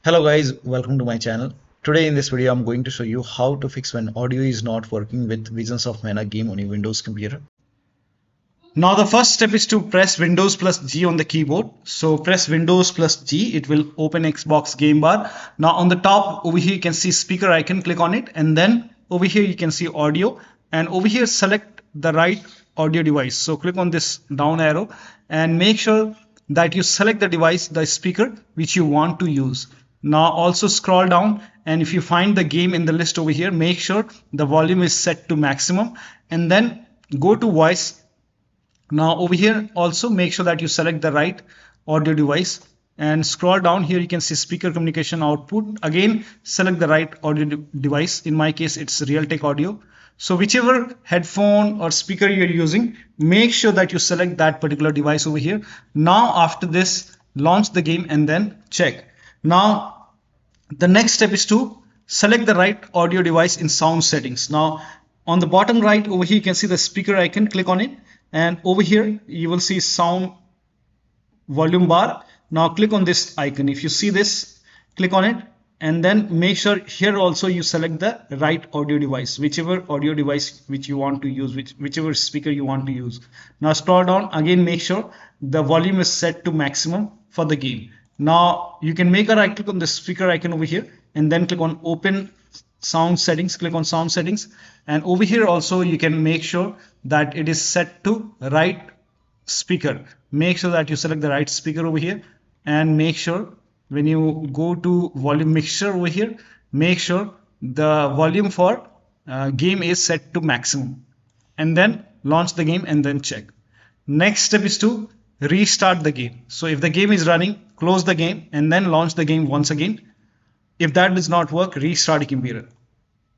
Hello guys, welcome to my channel. Today in this video I'm going to show you how to fix when audio is not working with Visions of Mana game on your Windows computer. Now the first step is to press Windows plus G on the keyboard. So press Windows plus G, it will open Xbox game bar. Now on the top over here you can see speaker icon, click on it, and then over here you can see audio, and over here select the right audio device. So click on this down arrow and make sure that you select the device, the speaker which you want to use. Now also scroll down, and if you find the game in the list over here, make sure the volume is set to maximum, and then go to voice. Now over here also make sure that you select the right audio device and scroll down. Here you can see speaker communication output. Again select the right audio device. In my case it's Realtek audio. So whichever headphone or speaker you're using, make sure that you select that particular device over here. Now after this, launch the game and then check. Now the next step is to select the right audio device in sound settings. Now on the bottom right over here you can see the speaker icon, click on it, and over here you will see sound volume bar. Now click on this icon. If you see this, click on it, and then make sure here also you select the right audio device, whichever audio device which you want to use, whichever speaker you want to use. Now scroll down, again make sure the volume is set to maximum for the game. Now you can make a right click on the speaker icon over here and then click on open sound settings, click on sound settings, and over here also you can make sure that it is set to right speaker. Make sure that you select the right speaker over here, and make sure when you go to volume mixture over here, make sure the volume for game is set to maximum, and then launch the game and then check. Next step is to restart the game. So if the game is running, close the game and then launch the game once again. If that does not work, restart your computer.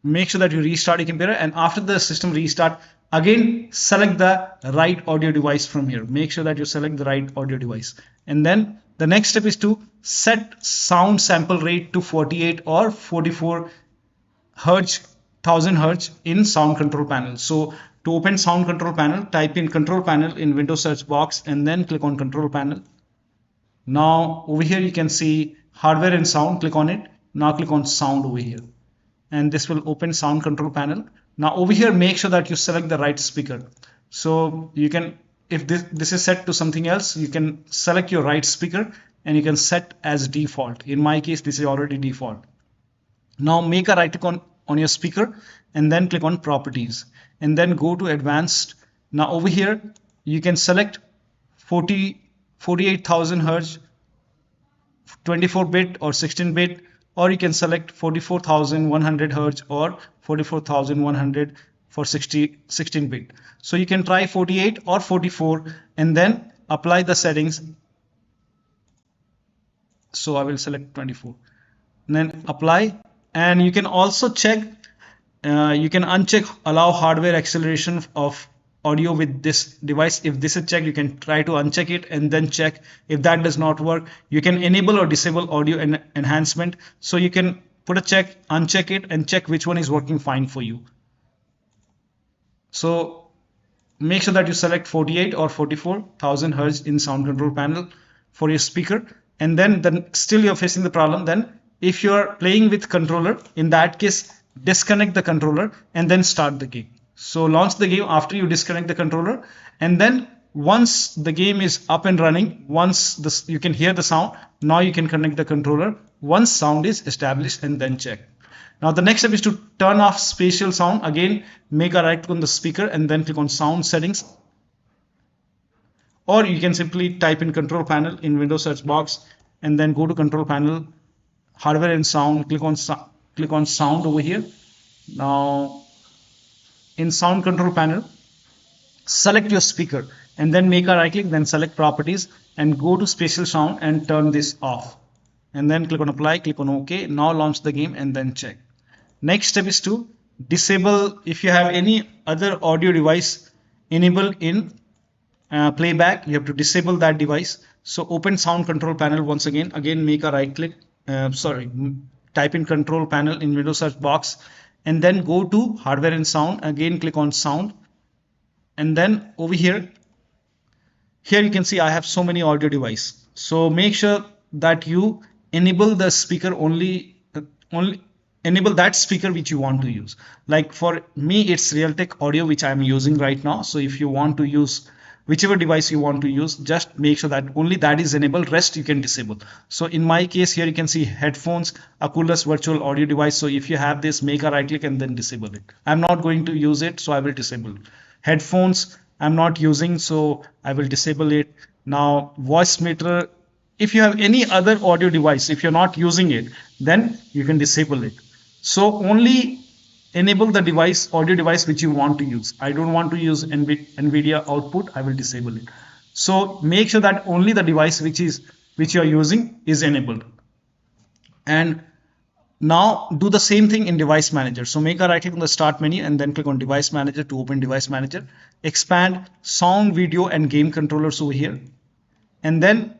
Make sure that you restart your computer, and after the system restart, again select the right audio device from here. Make sure that you select the right audio device, and then the next step is to set sound sample rate to 48 or 44 hertz, 1000 hertz in sound control panel. So to open sound control panel, type in control panel in Windows search box and then click on control panel. Now over here you can see hardware and sound, click on it. Now click on sound over here, and this will open sound control panel. Now over here make sure that you select the right speaker. So you can, if this is set to something else, you can select your right speaker and you can set as default. In my case this is already default. Now make a right click on your speaker and then click on properties and then go to advanced. Now over here you can select 48,000 hertz, 24-bit or 16-bit, or you can select 44,100 hertz or 44,100 for 16-bit. So you can try 48 or 44 and then apply the settings. So I will select 24 and then apply, and you can also check, you can uncheck allow hardware acceleration of audio with this device. If this is checked, you can try to uncheck it and then check. If that does not work, you can enable or disable audio enhancement. So you can put a check, uncheck it, and check which one is working fine for you. So make sure that you select 48 or 44,000 hertz in sound control panel for your speaker, and then still you're facing the problem. Then if you're playing with controller, in that case disconnect the controller and then start the game. So launch the game after you disconnect the controller, and then once the game is up and running, once you can hear the sound, now you can connect the controller once sound is established and then check. Now the next step is to turn off spatial sound. Again make a right click on the speaker and then click on sound settings, or you can simply type in control panel in Windows search box and then go to control panel, hardware and sound, click on sound over here. Now in sound control panel, select your speaker and then make a right click, then select properties and go to spatial sound and turn this off, and then click on apply, click on OK. Now launch the game and then check. Next step is to disable, if you have any other audio device enabled in playback, you have to disable that device. So open sound control panel once again, make a right click, type in control panel in Windows search box and then go to hardware and sound, again click on sound, and then over here you can see I have so many audio device. So make sure that you enable the speaker only enable that speaker which you want to use. Like for me, it's Realtek audio which I'm using right now. So if you want to use whichever device you want to use, just make sure that only that is enabled, rest you can disable. So in my case here, you can see headphones, Oculus virtual audio device. So if you have this, make a right click and then disable it. I'm not going to use it, so I will disable it. Headphones I'm not using, so I will disable it. Now voicemeeter, if you have any other audio device, if you're not using it, then you can disable it. So only enable the device, audio device which you want to use. I don't want to use NVIDIA output, I will disable it. So make sure that only the device which you are using is enabled. And now do the same thing in device manager. So make a right click on the start menu and then click on device manager to open device manager. Expand sound, video and game controllers over here. And then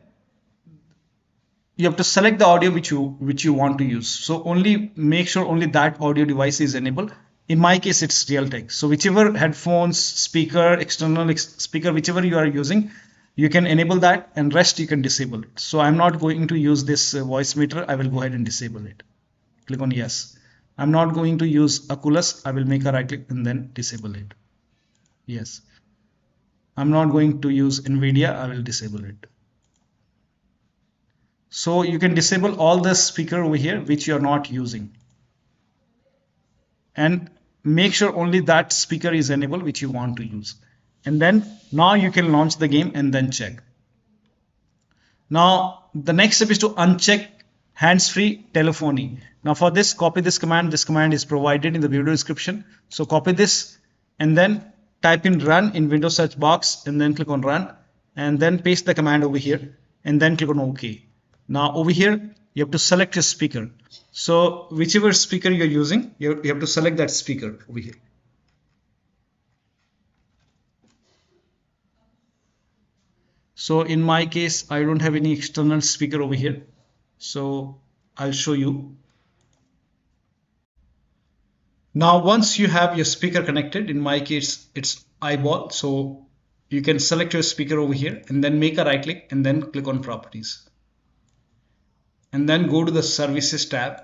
you have to select the audio which you want to use. So only make sure only that audio device is enabled. In my case, it's Realtek. So whichever headphones, speaker, external speaker, whichever you are using, you can enable that, and rest you can disable it. So I'm not going to use this voice meter. I will go ahead and disable it. Click on yes. I'm not going to use Oculus. I will make a right click and then disable it. Yes. I'm not going to use NVIDIA. I will disable it. So you can disable all the speaker over here which you are not using, and make sure only that speaker is enabled which you want to use. And then now you can launch the game and then check. Now the next step is to uncheck hands-free telephony. Now for this, copy this command. This command is provided in the video description. So copy this and then type in run in Windows search box and then click on run, and then paste the command over here and then click on OK. Now over here, you have to select your speaker. So whichever speaker you're using, you have to select that speaker over here. So in my case, I don't have any external speaker over here. So I'll show you. Now once you have your speaker connected, in my case, it's eyeball. So you can select your speaker over here and then make a right click and then click on properties. And then go to the services tab.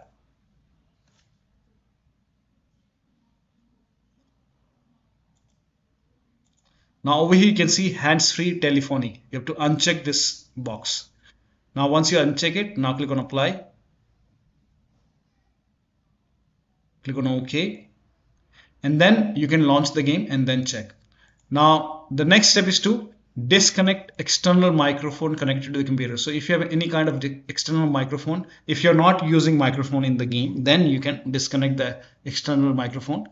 Now over here you can see hands-free telephony. You have to uncheck this box. Now once you uncheck it, now click on apply. Click on OK. And then you can launch the game and then check. Now the next step is to disconnect external microphone connected to the computer. So if you have any kind of external microphone, if you're not using microphone in the game, then you can disconnect the external microphone.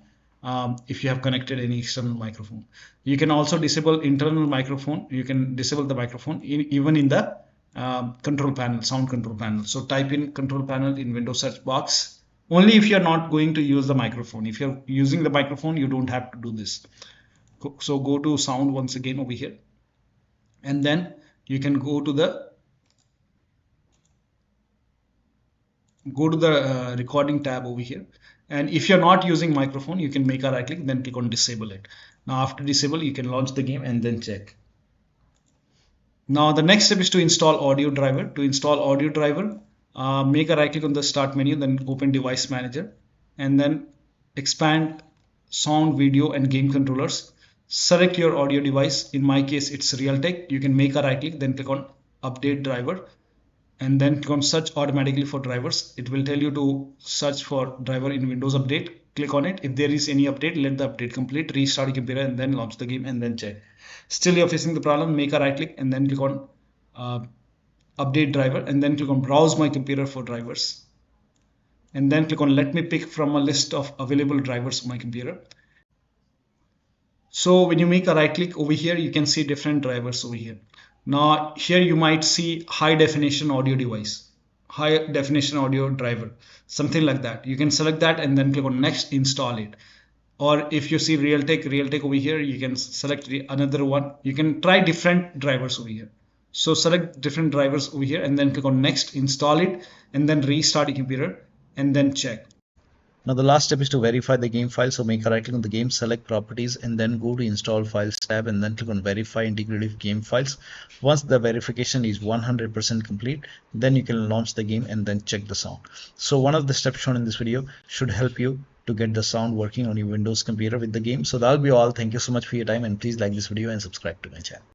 If you have connected any external microphone, you can also disable internal microphone. You can disable the microphone even in the control panel, sound control panel. So type in control panel in Windows search box. Only if you're not going to use the microphone. If you're using the microphone, you don't have to do this. So go to sound once again over here. And then you can go to the recording tab over here. And if you're not using microphone, you can make a right click, then click on disable it. Now after disable, you can launch the game and then check. Now the next step is to install audio driver. To install audio driver, make a right click on the start menu, then open device manager and then expand sound, video and game controllers. Select your audio device. In my case, it's Realtek. You can make a right click, then click on update driver and then click on search automatically for drivers. It will tell you to search for driver in Windows Update. Click on it. If there is any update, let the update complete, restart your computer and then launch the game and then check. Still you're facing the problem, make a right click and then click on update driver and then click on browse my computer for drivers and then click on let me pick from a list of available drivers on my computer. So when you make a right click over here, you can see different drivers over here. Now here you might see high definition audio device, high definition audio driver, something like that. You can select that and then click on next, install it. Or if you see Realtek over here, you can select another one. You can try different drivers over here. So select different drivers over here and then click on next, install it and then restart your computer and then check. Now the last step is to verify the game file. So make a right click on the game, select properties, and then go to install files tab, and then click on verify integrated game files. Once the verification is 100% complete, then you can launch the game and then check the sound. So one of the steps shown in this video should help you to get the sound working on your Windows computer with the game. So that'll be all. Thank you so much for your time, and please like this video and subscribe to my channel.